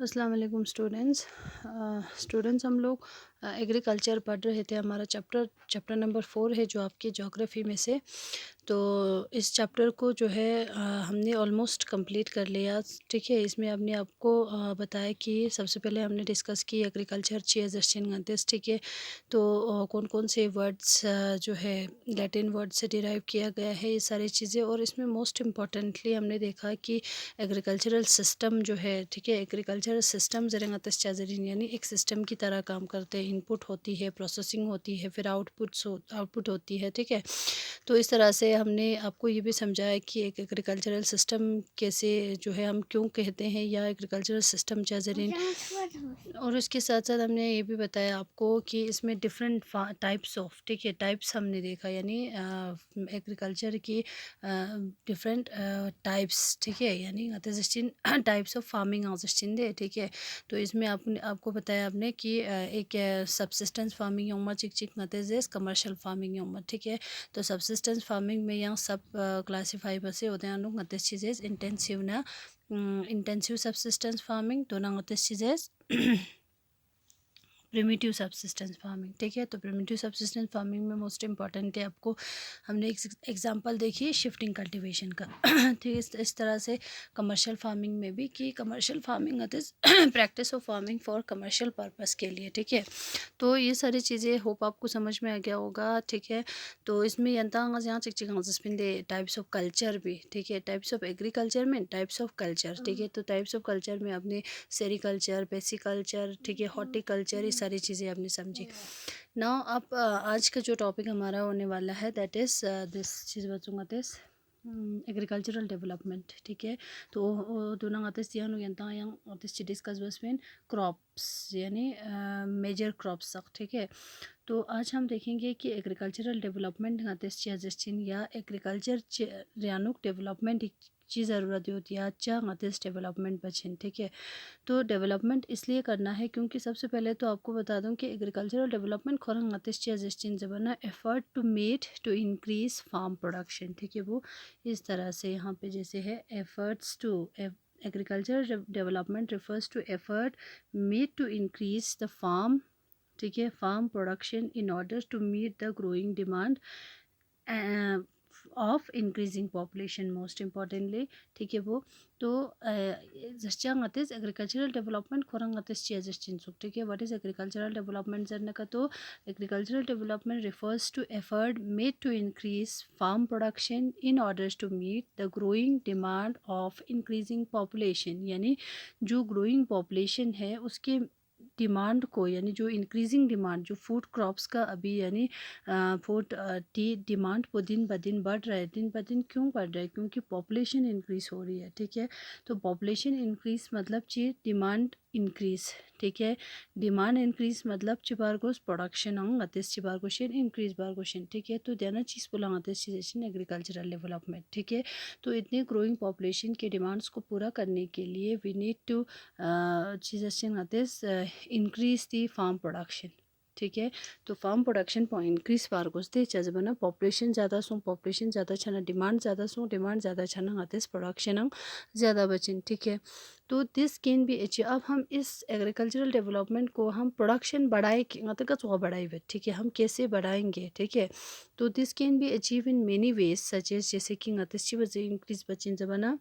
अस्सलाम वालेकुम स्टूडेंट्स हम लोग एग्रीकल्चर पढ़ रहे थे। हमारा चैप्टर नंबर 4 है जो आपकी ज्योग्राफी में से। तो इस चैप्टर को जो है हमने ऑलमोस्ट कंप्लीट कर लिया। ठीक है, इसमें हमने आपको बताया कि सबसे पहले हमने डिस्कस की एग्रीकल्चर चीज़। ठीक है, तो कौन कौन से वर्ड्स जो है लैटिन वर्ड से डिराइव किया गया है, ये सारी चीज़ें। और इसमें मोस्ट इम्पॉर्टेंटली हमने देखा कि एग्रीकल्चरल सिस्टम जो है, ठीक है, एग्रीकल्चरल सिस्टम ज़रिए यानी एक सिस्टम की तरह काम करते हैं। इनपुट होती है, प्रोसेसिंग होती है, फिर आउटपुट होती है। ठीक है, तो इस तरह से हमने आपको ये भी समझाया कि एक एग्रीकल्चरल सिस्टम कैसे जो है हम क्यों कहते हैं या एग्रीकल्चरल सिस्टम चाहे। और उसके साथ साथ हमने ये भी बताया आपको कि इसमें डिफरेंट टाइप्स ऑफ, ठीक है, टाइप्स हमने देखा, यानी एग्रीकल्चर की डिफरेंट टाइप्स, ठीक है, यानी टाइप्स ऑफ फार्मिंग दे। ठीक है, तो इसमें आपको बताया आपने कि एक सबसिस्टेंस फार्मिंग योमा चिक चिक कमर्शियल फार्मिंग योमा। ठीक है, तो सबसिस्टेंस फार्मिंग में यहाँ सब क्लासिफाई बसे होते हैं लोग चीज़ें इंटेंसिव सबसिस्टेंस फार्मिंग तो ना चीज़ें प्रिमिटिव सबसिस्टेंस फार्मिंग। ठीक है, तो प्रिमिटिव सबसिस्टेंस फार्मिंग में मोस्ट इम्पॉर्टेंट है आपको हमने एक एग्जांपल देखी शिफ्टिंग कल्टीवेशन का। ठीक है, इस तरह से कमर्शियल फार्मिंग में भी कि commercial farming practice of farming for commercial purpose के लिए। ठीक है, तो ये सारी चीज़ें होप आपको समझ में आ गया होगा। ठीक है, तो इसमें यहाँ चिकचिंगे टाइप्स ऑफ कल्चर भी, ठीक है, टाइप्स ऑफ एग्रीकल्चर में टाइप्स ऑफ कल्चर। ठीक है, तो टाइप्स ऑफ कल्चर में आपने सेरिकल्चर, पेसिकल्चर, ठीक है, हॉर्टिकल्चर, ये सारी चीज़ें आपने समझी। नाउ आप आज का जो टॉपिक हमारा होने वाला है दैट इज़ दिस चीज़ बचूंगा दिस एग्रीकल्चरल डेवलपमेंट। ठीक है, तो दोनों डिस्कस बस में क्रॉप्स यानी मेजर क्रॉप्स तक। ठीक है, तो आज हम देखेंगे कि एग्रीकल्चरल डेवलपमेंट या एग्रीकल्चर डेवलपमेंट की ज़रूरत होती है अच्छा डेवलपमेंट बचें। ठीक है, तो डेवलपमेंट इसलिए करना है क्योंकि सबसे पहले तो आपको बता दूं कि एग्रीकल्चरल डेवलपमेंट खोरंग जबना effort to made to increase farm production. ठीक है, वो इस तरह से यहाँ पे जैसे है efforts to agriculture development refers to effort made to increase the farm, ठीक है, farm production in order to meet the growing demand of increasing population most importantly. ठीक है, वो तो एग्रीकल्चरल डेवलपमेंट खोरंगतिस चीज़। ठीक है, व्हाट इज एग्रीकल्चरल डेवलपमेंट जरने का तो agricultural development refers to effort made to increase farm production in order to meet the growing demand of increasing population, यानी जो ग्रोइंग पॉपुलेशन है उसके डिमांड को, यानी जो इंक्रीजिंग डिमांड जो फूड क्रॉप्स का अभी यानी फूड टी डिमांड वो दिन ब दिन बढ़ रहा है। दिन ब दिन क्यों बढ़ रहा है? क्योंकि पॉपुलेशन इंक्रीज़ हो रही है। ठीक है, तो पॉपुलेशन इंक्रीज़ मतलब चीज़ डिमांड इंक्रीज़। ठीक है, डिमांड इंक्रीज़ मतलब चिबारगोस प्रोडक्शन अंग अतिस चिबारगोशन इंक्रीज बारगोशन। ठीक है, तो देना चीज़ बोला चीज़ें एग्रीकल्चरल डेवलपमेंट। ठीक है, तो इतने ग्रोइंग पॉपुलेशन के डिमांड्स को पूरा करने के लिए वी नीड टू चीज़ें इंक्रीज दी फार्म प्रोडक्शन। ठीक है, तो फार्म प्रोडक्शन इंक्रीज पारगोस्ते चजबना पॉपुलेशन ज़्यादा छना डिमांड ज़्यादा छना आतेस प्रोडक्शन ज़्यादा बचन। ठीक है, तो दिस कैन बी अचीव। अब हम इस एग्रीकल्चरल डेवलपमेंट को हम प्रोडक्शन बढ़ाए बढ़ाए। ठीक है, हम कैसे बढ़ाएंगे? ठीक है, तो this can be achieve in many ways such as जैसे कि इंक्रीज बचन जबना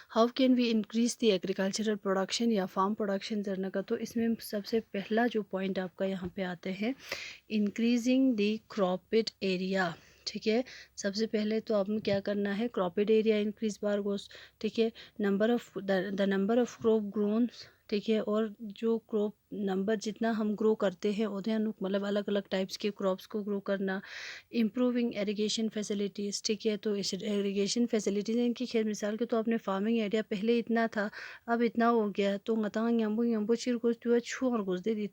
how can we increase the agricultural production या फार्म प्रोडक्शन करने का, तो इसमें सबसे पहला जो पॉइंट आपका यहाँ पे आते हैं इंक्रीजिंग द क्रॉपिड एरिया। ठीक है, सबसे पहले तो आपने क्या करना है, क्रॉपिड एरिया इंक्रीज बार गोस। ठीक है, the number of crop grown. ठीक है, और जो क्रॉप नंबर जितना हम ग्रो करते हैं उतने मतलब अलग अलग टाइप्स के क्रॉप्स को ग्रो करना। Improving irrigation facilities. ठीक है, तो इस एरीगेशन फैसिलिटीज़ इनकी खेत मिसाल के तो अपने फार्मिंग एरिया पहले इतना था अब इतना हो गया, तो ngataang yambu चिर गोस तो छू और गोस दे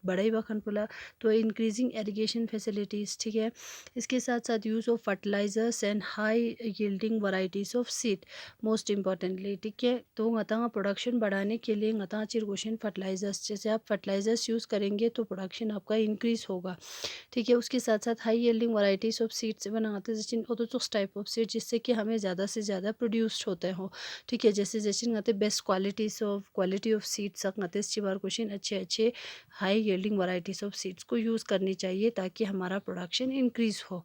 बड़ा ही बखन पुला। तो इंक्रीजिंग एरीगेशन फैसिलिटीज़। ठीक है, इसके साथ साथ use of fertilisers and high yielding varieties of seed most importantly. ठीक है, तो ngataang प्रोडक्शन बढ़ाने के लिए ngataang चिरगोशन फर्टिलाइज़र्स, जैसे आप फर्टिलाइज़र्स यूज़ करेंगे तो प्रोडक्शन आपका इंक्रीज़ होगा। ठीक है, उसके साथ साथ high yielding varieties of seeds बनाते जैसे ओतोचोस टाइप ऑफ सीड, जिससे कि हमें ज़्यादा से ज़्यादा प्रोड्यूस्ड होते हो। ठीक है, जैसे जैसे बेस्ट क्वालिटी ऑफ सीड्स चिबार क्वेश्चन अच्छे अच्छे high yielding varieties of seeds को यूज़ करनी चाहिए ताकि हमारा प्रोडक्शन इंक्रीज़ हो।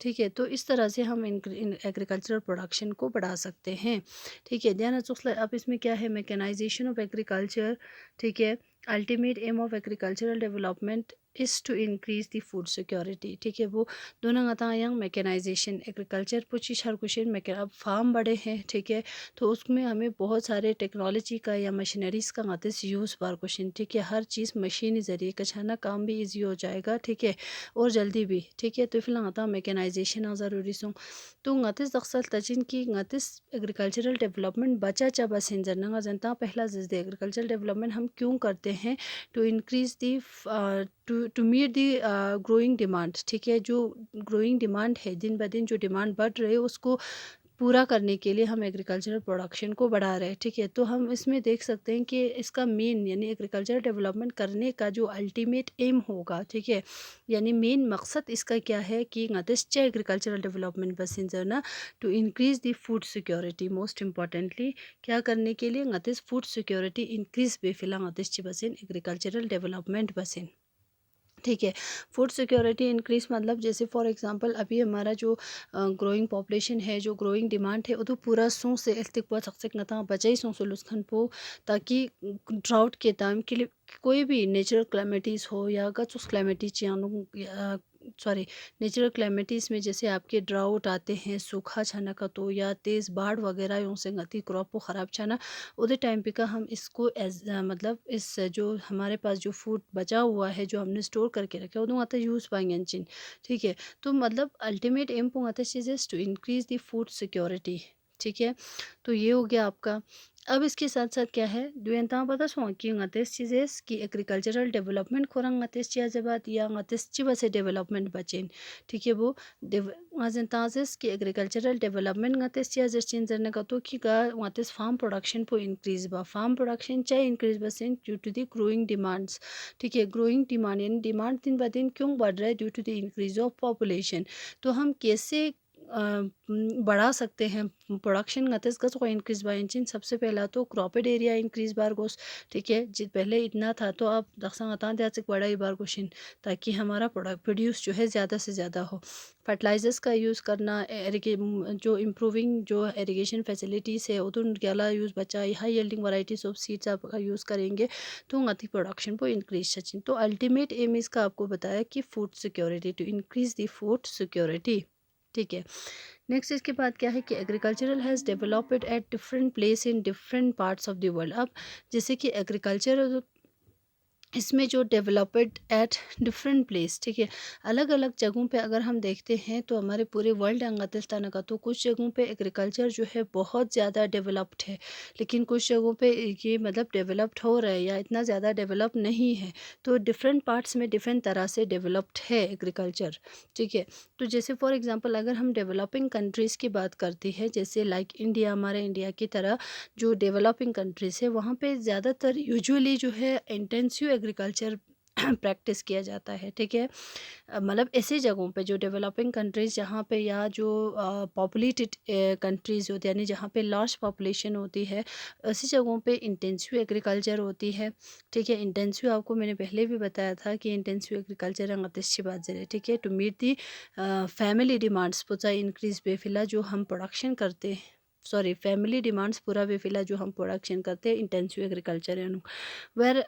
ठीक है, तो इस तरह से हम एग्रीकल्चरल प्रोडक्शन को बढ़ा सकते हैं। ठीक है, ध्यान रखो अब इसमें क्या है, मैकेनाइजेशन ऑफ एग्रीकल्चर। ठीक है, ultimate aim of agricultural development is to increase the food security. ठीक है, वो दोनों आता यहाँ मैकेनाइजेशन एग्रीकल्चर पुचिश हर कुछ मैके अब फार्म बड़े हैं। ठीक है, तो उसमें हमें बहुत सारे टेक्नोलॉजी का या मशीनरीज़ का आते यूज़ बार क्वेश्चन। ठीक है, हर चीज़ मशीन ज़रिए कछाना काम भी ईजी हो जाएगा। ठीक है, और जल्दी भी। ठीक है, तो फिर आता मैकेनाइजेशन ज़रूरी सो तो ngtis दक्सल तचिन की ngtis एग्रीकल्चरल डेवलपमेंट बचा चा बस इंजर नंगा जनता पहला जिसदे एग्रीकल्चरल डेवलपमेंट हम क्यों करते हैं, to increase the to meet the growing demand. ठीक है, जो ग्रोइंग डिमांड है दिन ब दिन जो डिमांड बढ़ रही है उसको पूरा करने के लिए हम एग्रीकल्चरल प्रोडक्शन को बढ़ा रहे हैं। ठीक है, तो हम इसमें देख सकते हैं कि इसका मेन यानी एग्रीकल्चरल डेवलपमेंट करने का जो अल्टीमेट एम होगा। ठीक है, यानी मेन मकसद इसका क्या है कि ngatischा एग्रीकल्चरल डेवलपमेंट बस ना to increase the food security. Most importantly क्या करने के लिए ngatiस फूड सिक्योरिटी इंक्रीज बेफिला ngatischि बसिन एग्रीकल्चरल डेवलपमेंट बसिन। ठीक है, फूड सिक्योरिटी इंक्रीज मतलब जैसे फॉर एग्जांपल अभी हमारा जो ग्रोइंग पॉपुलेशन है, जो ग्रोइंग डिमांड है, वो पूरा सो से इल्तिक सक्सेक नता बचाई सो लुस्खन पो, ताकि ड्राउट के टाइम के लिए कोई भी नेचुरल क्लामिटीज़ हो या अगर उस क्लामिटीज सॉरी नेचुरल क्लामिटीज़ में जैसे आपके ड्राउट आते हैं, सूखा छाना का तो या तेज़ बाढ़ वगैरह यूँ से गति क्रॉप को ख़राब छाना, उधर टाइम पे का हम इसको एज मतलब इस जो हमारे पास जो फूड बचा हुआ है जो हमने स्टोर करके रखा है उਦੋਂ आता यूज़ पाएंगे चिन। ठीक है, तो मतलब अल्टीमेट एम पो आता चीज़ to increase the food security. ठीक है, तो ये हो गया आपका। अब इसके साथ साथ क्या है दुयंता पता सो कि ngatiस चीज़ें की एग्रीकल्चरल डेवलपमेंट खोरंग ngatiस चियाजबात या ngatiस चिबा से डेवलपमेंट बचेन। ठीक है, वो ngazentasis की एग्रीकल्चरल डेवलपमेंट ngatiस चियाजर चिन जरने का तो कि गा ngatiस फार्म प्रोडक्शन को इंक्रीज बा फार्म प्रोडक्शन चाहे इंक्रीज बसेन due to the growing demands. ठीक है, ग्रोइंग डिमांड यानी डिमांड दिन ब दिन क्यों बढ़ रहा है, due to the increase of population. तो हम कैसे बढ़ा सकते हैं प्रोडक्शन गतिस गस को इंक्रीज बाय इंचिन। सबसे पहला तो क्रॉपेड एरिया इंक्रीज बार गोस। ठीक है, जी पहले इतना था तो आप दक्षा आता बड़ा ही बार क्वेश्चन, ताकि हमारा प्रोडक्ट प्रोड्यूस जो है ज़्यादा से ज़्यादा हो। फर्टिलाइजर्स का यूज़ करना, जो इम्प्रूविंग जो एरीगेशन फैसिलिटीज़ है उनका यूज़ बचा, high yielding varieties of seeds आप यूज़ करेंगे तो गति प्रोडक्शन को इंक्रीज सचिन। तो अल्टीमेट एम इसका आपको बताया कि food security, to increase the food security. ठीक है, नेक्स्ट इसके बाद क्या है कि agricultural has developed at different place in different parts of the world. अब जैसे कि एग्रीकल्चर इसमें जो डेवलप्ड एट डिफरेंट प्लेस। ठीक है, अलग अलग जगहों पे अगर हम देखते हैं तो हमारे पूरे वर्ल्ड अंगतस्तान का तो कुछ जगहों पे एग्रीकल्चर जो है बहुत ज़्यादा डेवलप्ड है, लेकिन कुछ जगहों पे ये मतलब डेवलप्ड हो रहा है या इतना ज़्यादा डेवलप नहीं है। तो डिफरेंट पार्ट्स में डिफरेंट तरह से डेवलप्ड है एग्रीकल्चर। ठीक है, तो जैसे फॉर एग्जांपल अगर हम डेवलपिंग कंट्रीज़ की बात करते हैं, जैसे लाइक इंडिया, हमारे इंडिया की तरह जो डेवलपिंग कंट्रीज़ है वहाँ पे ज़्यादातर यूजुअली जो है इंटेंसिव एग्रीकल्चर प्रैक्टिस किया जाता है। ठीक है, मतलब ऐसी जगहों पे जो डेवलपिंग कंट्रीज़ जहाँ पे या जो पॉपुलेटेड कंट्रीज़ होती है यानी जहाँ पे लार्ज पॉपुलेशन होती है, ऐसी जगहों पे इंटेंसिव एग्रीकल्चर होती है। ठीक है, इंटेंसिव आपको मैंने पहले भी बताया था कि इंटेंसिव एग्रीकल्चर अच्छी बात है। ठीक है, to meet the family demands पुचा इंक्रीज बेफिला जो हम प्रोडक्शन करते हैं, सॉरी फैमिली डिमांड्स पूरा बेफिला जो हम प्रोडक्शन करते हैं इंटेंसिव एग्रीकल्चर है। Where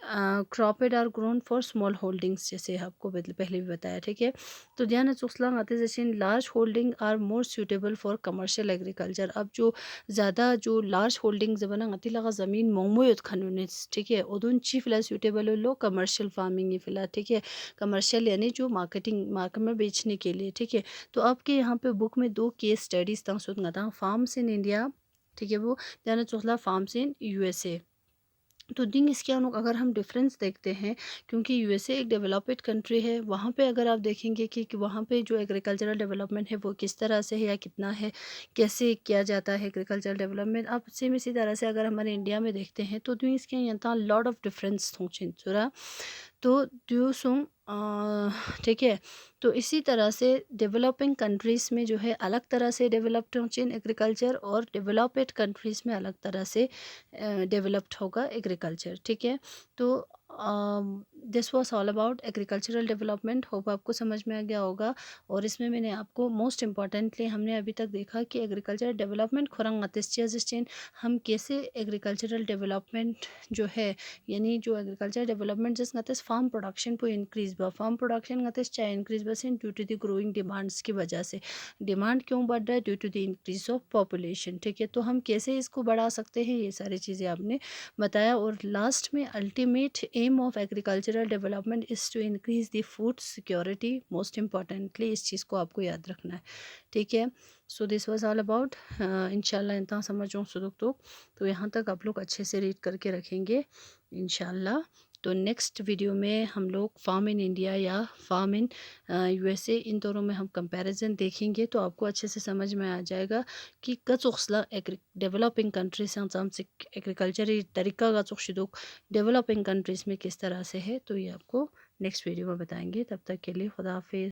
cropped are grown for small holdings, जैसे आपको पहले भी बताया। ठीक है, तो ध्यान चुसलांग आते जैसे large holding are more suitable for commercial agriculture. अब जो ज़्यादा जो लार्ज होल्डिंग जबना आती लगा ज़मीन मोमोयत खानून। ठीक है, उदून ची फिलहाल सूटेबल हो लो कमर्शियल फार्मिंग ही फिलहाल। ठीक है, कमर्शियल यानी जो मार्केटिंग मार्केट में बेचने के लिए। ठीक है, तो आपके यहाँ पे बुक में 2 केस स्टडीज तंग सुनगा था, फार्म्स इन इंडिया। ठीक है, वो ध्यान चुसला फार्म्स इन यूएसए। तो थिंग इसके अगर हम डिफरेंस देखते हैं, क्योंकि यूएसए एक डेवलप्ड कंट्री है, वहाँ पे अगर आप देखेंगे कि वहाँ पे जो एग्रीकल्चरल डेवलपमेंट है वो किस तरह से है या कितना है, कैसे किया जाता है एग्रीकल्चरल डेवलपमेंट। आप सेम इसी तरह से अगर हमारे इंडिया में देखते हैं तो इसके यहाँ लॉट ऑफ डिफरेंस होगा। तो ड्यूसुम ठीक है। तो इसी तरह से डेवलपिंग कंट्रीज़ में जो है अलग तरह से डेवलप्ड होचिन एग्रीकल्चर, और डेवलप्ड कंट्रीज़ में अलग तरह से डेवलप्ड होगा एग्रीकल्चर, ठीक है। तो this was all about agricultural development. Hope आपको समझ में आ गया होगा। और इसमें मैंने आपको मोस्ट इम्पॉर्टेंटली हमने अभी तक देखा कि एग्रीकल्चरल डेवलपमेंट खुरंग हम कैसे एग्रीकल्चरल डेवलपमेंट जो है, यानी जो एग्रीकल्चर डेवलपमेंट जिस गतिस फार्म प्रोडक्शन को इंक्रीज बा, फार्म प्रोडक्शन गतिस चाहे इंक्रीज बस due to the growing demands की वजह से। डिमांड क्यों बढ़ रहा है? Due to the increase of population, ठीक है। तो हम कैसे इसको बढ़ा सकते हैं, ये सारी चीज़ें आपने बताया। और लास्ट में ultimate aim of agricultural development is to increase the food security. Most importantly इस चीज़ को आपको याद रखना है, ठीक है। So this was all about. इंशाल्लाह इतना समझो सुदुक तो यहाँ तक आप लोग अच्छे से रीड करके रखेंगे इंशाल्लाह। तो नेक्स्ट वीडियो में हम लोग फार्म इन इंडिया या फार्म इन यूएसए, इन दोनों में हम कंपैरिजन देखेंगे, तो आपको अच्छे से समझ में आ जाएगा कि कचुखला डेवलपिंग कंट्रीज से एग्रीकल्चर तरीका का डेवलपिंग कंट्रीज़ में किस तरह से है। तो ये आपको नेक्स्ट वीडियो में बताएंगे। तब तक के लिए खुदा हाफिज़।